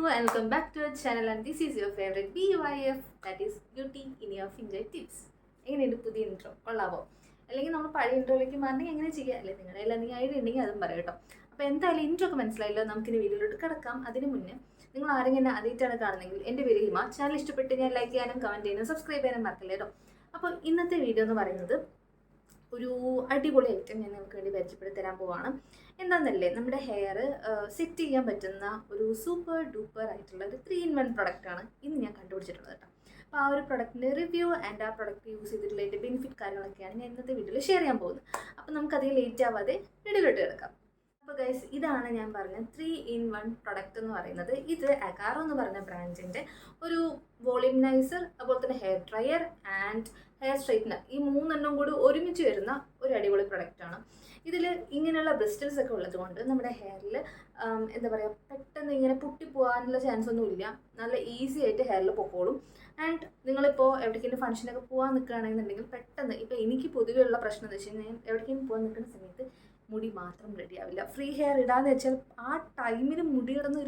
and welcome back to our channel, and this is your favorite BYF, that is Beauty in your Fingertips. എങ്ങനെയുണ്ട് പുതിയ intro? കൊള്ളാവോ? അല്ലെങ്കിൽ നമ്മൾ പഴയ ഇൻട്രോയിലേക്ക് മാറണമെങ്കിൽ എങ്ങനെ ചെയ്യാം അല്ലേ? നിങ്ങളുടെ എല്ലാം നീ ഐഡിയ ഉണ്ടെങ്കിൽ അതും പറയാം കേട്ടോ. അപ്പോൾ എന്തായാലും ഇൻട്രോ ഒക്കെ മനസ്സിലായല്ലോ, നമുക്കിനി വീഡിയോയിലോട്ട് കിടക്കാം. അതിന് മുന്നേ നിങ്ങൾ ആരെങ്കിലും ആദ്യമായിട്ടാണ് കാണുന്നതെങ്കിൽ എൻ്റെ പേര് ഹിമ. ചാനൽ ഇഷ്ടപ്പെട്ട് ഞാൻ ലൈക്ക് ചെയ്യാനും കമൻറ്റ് ചെയ്യാനും സബ്സ്ക്രൈബ് ചെയ്യാനും മറക്കില്ല കേട്ടോ. അപ്പോൾ ഇന്നത്തെ വീഡിയോ എന്ന് പറയുന്നത് ഒരു അടിപൊളി ഐറ്റം ഞാൻ നിങ്ങൾക്ക് വേണ്ടി പരിചയപ്പെടുത്തി തരാൻ പോവാണ്. എന്താണെന്നല്ലേ, നമ്മുടെ ഹെയർ സെറ്റ് ചെയ്യാൻ പറ്റുന്ന ഒരു സൂപ്പർ ഡൂപ്പർ ആയിട്ടുള്ള ഒരു 3-in-1 പ്രൊഡക്റ്റാണ് ഇന്ന് ഞാൻ കണ്ടുപിടിച്ചിട്ടുള്ളത് കേട്ടോ. അപ്പോൾ ആ ഒരു പ്രൊഡക്റ്റിൻ്റെ റിവ്യൂ ആൻഡ് ആ പ്രൊഡക്റ്റ് യൂസ് ചെയ്തിട്ടുള്ള അതിൻ്റെ ബെനിഫിറ്റ് കാര്യങ്ങളൊക്കെയാണ് ഞാൻ ഇന്നത്തെ വീഡിയോയിൽ ഷെയർ ചെയ്യാൻ പോകുന്നത്. അപ്പോൾ നമുക്കധികം ലേറ്റ് ആവാതെ വീഡിയോയിലോട്ട് കിടക്കാം. അപ്പോൾ ഗൈസ്, ഇതാണ് ഞാൻ പറഞ്ഞ 3-in-1 പ്രൊഡക്റ്റ് എന്ന് പറയുന്നത്. ഇത് അഗാറോ എന്ന് പറഞ്ഞ ബ്രാൻഡിൻ്റെ ഒരു വോളിമൈസർ, അതുപോലെ തന്നെ hair dryer and hair straightener, ഈ മൂന്നെണ്ണം കൂടി ഒരുമിച്ച് വരുന്ന ഒരു അടിപൊളി പ്രൊഡക്റ്റാണ്. ഇതിൽ ഇങ്ങനെയുള്ള ബ്രിസ്റ്റൽസ് ഒക്കെ ഉള്ളത് കൊണ്ട് നമ്മുടെ ഹെയറിൽ എന്താ പറയുക, പെട്ടെന്ന് ഇങ്ങനെ പൊട്ടിപ്പോകാനുള്ള ചാൻസ് ഒന്നും ഇല്ല. നല്ല ഈസി ആയിട്ട് ഹെയറിൽ പൊക്കോളും. ആൻഡ് നിങ്ങളിപ്പോൾ എവിടേക്കെങ്കിലും ഫംഗ്ഷനൊക്കെ പോകാൻ നിൽക്കുകയാണെന്നുണ്ടെങ്കിൽ പെട്ടെന്ന്, ഇപ്പോൾ എനിക്ക് പൊതുവെ ഉള്ള പ്രശ്നം എന്ന് വെച്ച് കഴിഞ്ഞാൽ എവിടേക്കെങ്കിലും പോകാൻ നിൽക്കുന്ന സമയത്ത് മുടി മാത്രം റെഡി ആവില്ല. ഫ്രീ ഹെയർ ഇടാന്ന് വെച്ചാൽ ആ ടൈമിൽ മുടി കിടന്ന്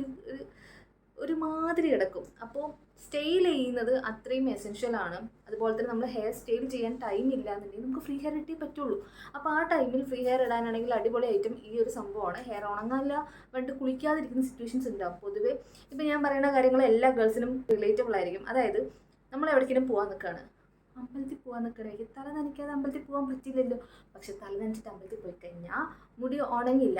ഒരുമാതിരി കിടക്കും. അപ്പോൾ സ്റ്റൈൽ ചെയ്യുന്നത് അത്രയും എസെൻഷ്യലാണ്. അതുപോലെ തന്നെ നമ്മൾ ഹെയർ സ്റ്റൈൽ ചെയ്യാൻ ടൈം ഇല്ല എന്നുണ്ടെങ്കിൽ നമുക്ക് ഫ്രീ ഹെയർ ഇട്ടേ പറ്റുള്ളൂ. അപ്പോൾ ആ ടൈമിൽ ഫ്രീ ഹെയർ ഇടാനാണെങ്കിൽ അടിപൊളി ഐറ്റം ഈ ഒരു സംഭവമാണ്. ഹെയർ ഉണങ്ങാനില്ല വേണ്ടി കുളിക്കാതിരിക്കുന്ന സിറ്റുവേഷൻസ് ഉണ്ടാവും. പൊതുവേ ഇപ്പോൾ ഞാൻ പറയുന്ന കാര്യങ്ങൾ എല്ലാ ഗേൾസിനും റിലേറ്റബിൾ ആയിരിക്കും. അതായത് നമ്മൾ എവിടേക്കെങ്കിലും പോകാൻ നിൽക്കുകയാണ്, അമ്പലത്തിൽ പോകാൻ നിൽക്കണമെങ്കിൽ തല നനയ്ക്കാതെ അമ്പലത്തിൽ പോകാൻ പറ്റില്ലല്ലോ. പക്ഷെ തല നനച്ചിട്ട് അമ്പലത്തിൽ പോയി കഴിഞ്ഞാൽ മുടി ഉണങ്ങില്ല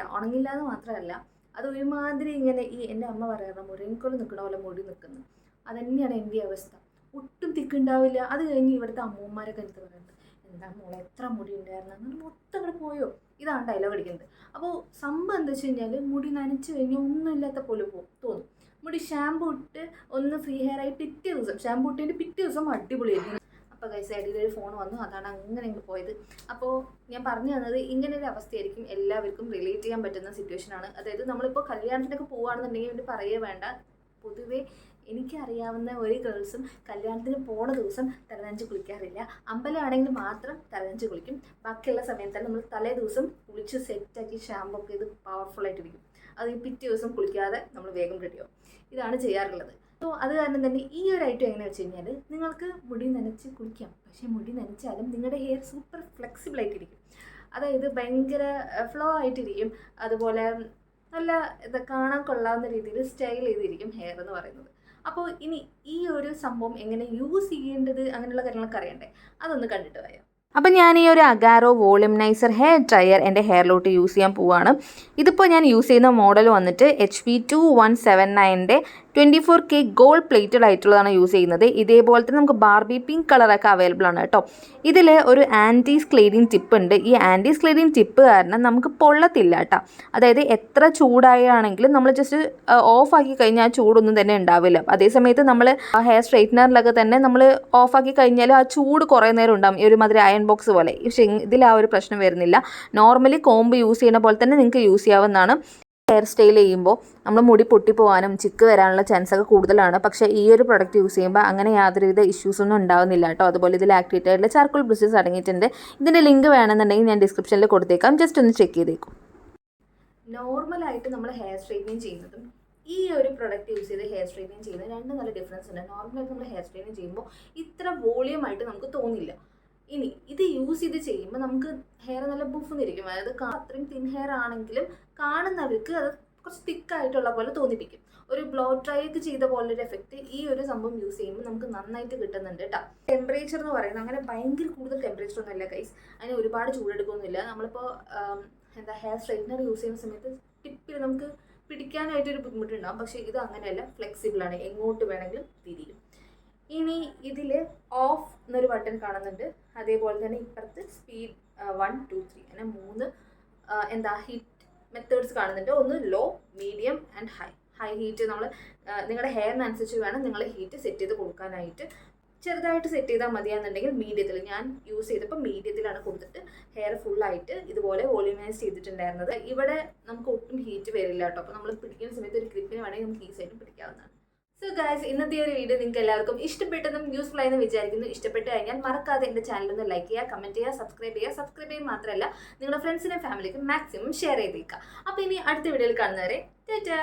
എന്ന് മാത്രമല്ല, അത് ഒരുമാതിരി ഇങ്ങനെ ഈ എൻ്റെ അമ്മ പറയാറ് മുരങ്ങക്കൊല നിൽക്കണ പോലെ മുടി നിൽക്കുന്നു. അതുതന്നെയാണ് എൻ്റെ അവസ്ഥ. ഒട്ടും തിക്കുണ്ടാവില്ല. അത് കഴിഞ്ഞ് ഇവിടുത്തെ അമ്മൂമ്മമാരൊക്കെ എടുത്ത് പറയുന്നത്, എന്താ മോളെ എത്ര മുടി ഉണ്ടായിരുന്നു എന്നിട്ട് മൊത്തം അങ്ങോട്ട് പോയോ, ഇതാണ് ഡയലോഗ് അടിക്കുന്നത്. അപ്പോൾ സംഭവം എന്താ വെച്ച് കഴിഞ്ഞാൽ മുടി നനച്ച് കഴിഞ്ഞാൽ ഒന്നുമില്ലാത്ത പോലെ തോന്നും. മുടി ഷാമ്പൂ ഇട്ട് ഒന്ന് ഫ്രീ ഹെയർ ആയി പിറ്റേ ദിവസം ഷാമ്പൂ ഇട്ടതിൻ്റെ പിറ്റേ ദിവസം അടിപൊളിയായിരിക്കും. അപ്പോൾ ഗൈസ്, ഇടയിലൊരു ഫോൺ വന്നു, അതാണ് അങ്ങനെ ഇങ്ങ് പോയത്. അപ്പോൾ ഞാൻ പറഞ്ഞു തന്നത് ഇങ്ങനൊരു അവസ്ഥയായിരിക്കും എല്ലാവർക്കും റിലേറ്റ് ചെയ്യാൻ പറ്റുന്ന സിറ്റുവേഷനാണ്. അതായത് നമ്മളിപ്പോൾ കല്യാണത്തിനൊക്കെ പോവുകയാണെന്നുണ്ടെങ്കിൽ വേണ്ടി പറയേ വേണ്ട. പൊതുവേ എനിക്കറിയാവുന്ന ഒരു ഗേൾസും കല്യാണത്തിന് പോണ ദിവസം തലനഞ്ച് കുളിക്കാറില്ല. അമ്പലമാണെങ്കിൽ മാത്രം തലനഞ്ച് കുളിക്കും. ബാക്കിയുള്ള സമയത്താണ് നമ്മൾ തലേ ദിവസം കുളിച്ച് സെറ്റാക്കി ഷാമ്പൊക്കെ ഇത് പവർഫുള്ളായിട്ടിരിക്കും. അത് പിറ്റേ ദിവസം കുളിക്കാതെ നമ്മൾ വേഗം റെഡിയാവും. ഇതാണ് ചെയ്യാറുള്ളത്. സോ അത് കാരണം തന്നെ ഈ ഒരു ഐറ്റം എങ്ങനെ വെച്ച് കഴിഞ്ഞാൽ, നിങ്ങൾക്ക് മുടി നനച്ച് കുളിക്കാം. പക്ഷേ മുടി നനച്ചാലും നിങ്ങളുടെ ഹെയർ സൂപ്പർ ഫ്ലെക്സിബിൾ ആയിട്ടിരിക്കും. അതായത് ഭയങ്കര ഫ്ലോ ആയിട്ടിരിക്കും. അതുപോലെ നല്ല കാണാൻ കൊള്ളാവുന്ന രീതിയിൽ സ്റ്റൈൽ ചെയ്തിരിക്കും ഹെയർ എന്ന് പറയുന്നത്. അപ്പോൾ ഇനി ഈ ഒരു സംഭവം എങ്ങനെ യൂസ് ചെയ്യേണ്ടത് അങ്ങനെയുള്ള കാര്യങ്ങളൊക്കെ അറിയണ്ടേ, അതൊന്ന് കണ്ടിട്ട് വരാം. അപ്പോൾ ഞാൻ ഈ ഒരു അഗാറോ വോളിമൈസർ ഹെയർ ഡ്രയർ എൻ്റെ ഹെയറിലോട്ട് യൂസ് ചെയ്യാൻ പോവുകയാണ്. ഇതിപ്പോൾ ഞാൻ യൂസ് ചെയ്യുന്ന മോഡൽ വന്നിട്ട് HP2179ൻ്റെ 24K ഗോൾഡ് പ്ലേറ്റഡ് ആയിട്ടുള്ളതാണ് യൂസ് ചെയ്യുന്നത്. ഇതേപോലെ തന്നെ നമുക്ക് ബാർബി പിങ്ക് കളറൊക്കെ അവൈലബിൾ ആണ് കേട്ടോ. ഇതിൽ ഒരു ആൻറ്റി സ്ക്ലേഡിങ് ടിപ്പ് ഉണ്ട്. ഈ ആൻറ്റി സ്ക്ലേഡിങ് ടിപ്പ് കാരണം നമുക്ക് പൊള്ളത്തില്ല കേട്ടോ. അതായത് എത്ര ചൂടായാണെങ്കിലും നമ്മൾ ജസ്റ്റ് ഓഫാക്കി കഴിഞ്ഞാൽ ആ ചൂടൊന്നും തന്നെ ഉണ്ടാവില്ല. അതേസമയത്ത് നമ്മൾ ഹെയർ സ്ട്രൈറ്റ്നറിലൊക്കെ തന്നെ നമ്മൾ ഓഫാക്കി കഴിഞ്ഞാൽ ആ ചൂട് കുറേ നേരം ഉണ്ടാകും, ഈ ഒരുമാതിരി അയൺ ബോക്സ് പോലെ. പക്ഷേ ഇതിൽ ആ ഒരു പ്രശ്നം വരുന്നില്ല. നോർമലി കോമ്പ് യൂസ് ചെയ്യുന്ന പോലെ തന്നെ നിങ്ങൾക്ക് യൂസ് ചെയ്യാവുന്നതാണ്. ഹെയർ സ്റ്റൈൽ ചെയ്യുമ്പോൾ നമ്മൾ മുടി പൊട്ടിപ്പോകാനും ചിക്ക് വരാനുള്ള ചാൻസ് ഒക്കെ കൂടുതലാണ്. പക്ഷേ ഈ ഒരു പ്രൊഡക്റ്റ് യൂസ് ചെയ്യുമ്പോൾ അങ്ങനെ യാതൊരുവിധ ഇഷ്യൂസൊന്നും ഉണ്ടാവുന്നില്ല കേട്ടോ. അതുപോലെ ഇതിൽ ആക്ടിവേറ്റ് ആയിട്ടുള്ള ചാർക്കോൾ ബ്രിസ്റ്റൽസ് അടങ്ങിയിട്ടുണ്ട്. ഇതിൻ്റെ ലിങ്ക് വേണമെന്നുണ്ടെങ്കിൽ ഞാൻ ഡിസ്ക്രിപ്ഷനിൽ കൊടുത്തേക്കാം, ജസ്റ്റ് ഒന്ന് ചെക്ക് ചെയ്തേക്കും. നോർമലായിട്ട് നമ്മൾ ഹെയർ സ്ട്രൈറ്റനിങ് ചെയ്യുന്നതും ഈ ഒരു പ്രൊഡക്റ്റ് യൂസ് ചെയ്ത് ഹെയർ സ്ട്രൈറ്റനിങ് ചെയ്യുന്നത് രണ്ട് നല്ല ഡിഫറൻസ് ഉണ്ട്. നോർമലായിട്ട് നമ്മൾ ഹെയർ സ്ട്രൈറ്റനിങ് ചെയ്യുമ്പോൾ ഇത്ര വോളിയം ആയിട്ട് നമുക്ക് തോന്നില്ല. ഇനി ഇത് യൂസ് ചെയ്ത് ചെയ്യുമ്പോൾ നമുക്ക് ഹെയർ നല്ല ബുഫെന്നിരിക്കും. അതായത് അത്രയും തിൻ ഹെയർ ആണെങ്കിലും കാണുന്നവർക്ക് അത് കുറച്ച് തിക്കായിട്ടുള്ള പോലെ തോന്നിപ്പിക്കും. ഒരു ബ്ലോ ഡ്രൈ ഒക്കെ ചെയ്ത പോലൊരു എഫക്റ്റ് ഈ ഒരു സംഭവം യൂസ് ചെയ്യുമ്പോൾ നമുക്ക് നന്നായിട്ട് കിട്ടുന്നുണ്ട് കേട്ടോ. ടെമ്പറേച്ചർ എന്ന് പറയുന്നത് അങ്ങനെ ഭയങ്കര കൂടുതൽ ടെമ്പറേച്ചർ ഒന്നും ഇല്ല ഗൈസ്. അതിന് ഒരുപാട് ചൂടെടുക്കൊന്നുമില്ല. നമ്മളിപ്പോൾ ഹെയർ സ്ട്രൈറ്റ്നർ യൂസ് ചെയ്യുന്ന സമയത്ത് ടിപ്പിൽ നമുക്ക് പിടിക്കാനായിട്ടൊരു ബുദ്ധിമുട്ടുണ്ടാകും. പക്ഷേ ഇത് അങ്ങനെയല്ല, ഫ്ലെക്സിബിളാണ്, എങ്ങോട്ട് വേണമെങ്കിലും തിരിയും. ഇനി ഇതിൽ ഓഫ് എന്നൊരു ബട്ടൺ കാണുന്നുണ്ട്. അതേപോലെ തന്നെ ഇപ്പുറത്ത് സ്പീഡ് 1, 2, 3 അങ്ങനെ 3 ഹീറ്റ് മെത്തേഡ്സ് കാണുന്നുണ്ട്. ഒന്ന് low, medium and high heat. നമ്മൾ നിങ്ങളുടെ ഹെയറിനനുസരിച്ച് വേണം നിങ്ങൾ ഹീറ്റ് സെറ്റ് ചെയ്ത് കൊടുക്കാനായിട്ട്. ചെറുതായിട്ട് സെറ്റ് ചെയ്താൽ മതിയാണെന്നുണ്ടെങ്കിൽ മീഡിയത്തിൽ, ഞാൻ യൂസ് ചെയ്തപ്പോൾ മീഡിയത്തിലാണ് കൊടുത്തിട്ട് ഹെയർ ഫുള്ളായിട്ട് ഇതുപോലെ വോളിമൈസ് ചെയ്തിട്ടുണ്ടായിരുന്നത്. ഇവിടെ നമുക്ക് ഒട്ടും ഹീറ്റ് വരില്ല കേട്ടോ. അപ്പോൾ നമ്മൾ പിടിക്കുന്ന സമയത്ത് ഒരു ക്ലിപ്പിന് വേണമെങ്കിൽ നമുക്ക് ഈസിയായിട്ട് പിടിക്കാവുന്നതാണ്. സോ ഗൈസ്, ഇന്നത്തെ ഒരു വീഡിയോ നിങ്ങൾക്ക് എല്ലാവർക്കും ഇഷ്ടപ്പെട്ടെന്നും യൂസ്ഫുൾ ആയെന്ന് വിചാരിക്കുന്നു. ഇഷ്ടപ്പെട്ട് കഴിഞ്ഞാൽ മറക്കാതെ എൻ്റെ ചാനലൊന്ന് ലൈക്ക് ചെയ്യുക, കമൻറ്റ് ചെയ്യുക, സബ്സ്ക്രൈബ് ചെയ്യുക മാത്രമല്ല നിങ്ങളുടെ ഫ്രണ്ട്സിനും ഫാമിലിക്കും മാക്സിമം ഷെയർ ചെയ്തേക്കുക. അപ്പോൾ ഇനി അടുത്ത വീഡിയോയിൽ കാണുന്നവരെ ടാറ്റാ.